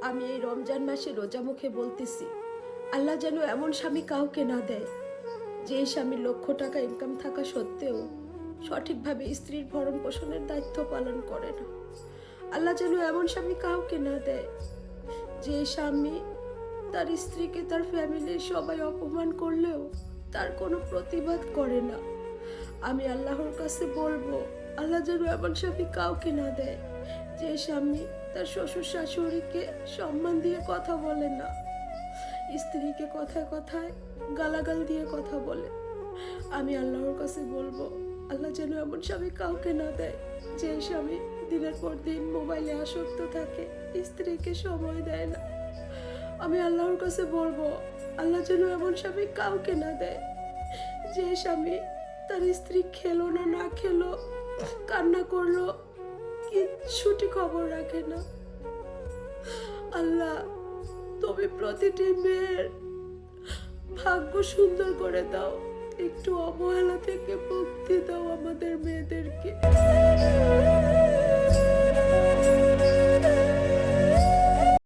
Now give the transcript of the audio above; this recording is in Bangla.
আমি এই রমজান মাসে রোজা মুখে বলতেছি, আল্লাহ যেন এমন স্বামী কাউকে না দেয় যে স্বামী লক্ষ টাকা ইনকাম থাকা সত্ত্বেও সঠিকভাবে স্ত্রীর ভরণ পোষণের দায়িত্ব পালন করে না। আল্লাহ যেন এমন স্বামী কাউকে না দেয় যে স্বামী তার স্ত্রীকে তার ফ্যামিলির সবাই অপমান করলেও তার কোনো প্রতিবাদ করে না। আমি আল্লাহর কাছে বলবো, আল্লাহ যেন এমন স্বামী কাউকে না দেয় যে স্বামী তার শ্বশুর শাশুড়িকে সম্মান দিয়ে কথা বলে না, স্ত্রীকে কথায় কথায় গালাগাল দিয়ে কথা বলে। আমি আল্লাহর কাছে বলবো, আল্লাহ যেন এমন স্বামী কাউকে না দেয় যে স্বামী দিনের পর দিন মোবাইলে আসক্ত থাকে, স্ত্রীকে সময় দেয় না। আমি আল্লাহর কাছে বলবো, আল্লাহ যেন এমন স্বামী কাউকে না দেয় যে স্বামী তার স্ত্রী খেলো না না খেলো, কান্না করলো, কিচ্ছুটি খবর রাখে না। আল্লাহ, তুমি প্রতিটি মেয়ের ভাগ্য সুন্দর করে দাও, একটু অবহেলা থেকে মুক্তি দাও আমাদের মেয়েদেরকে।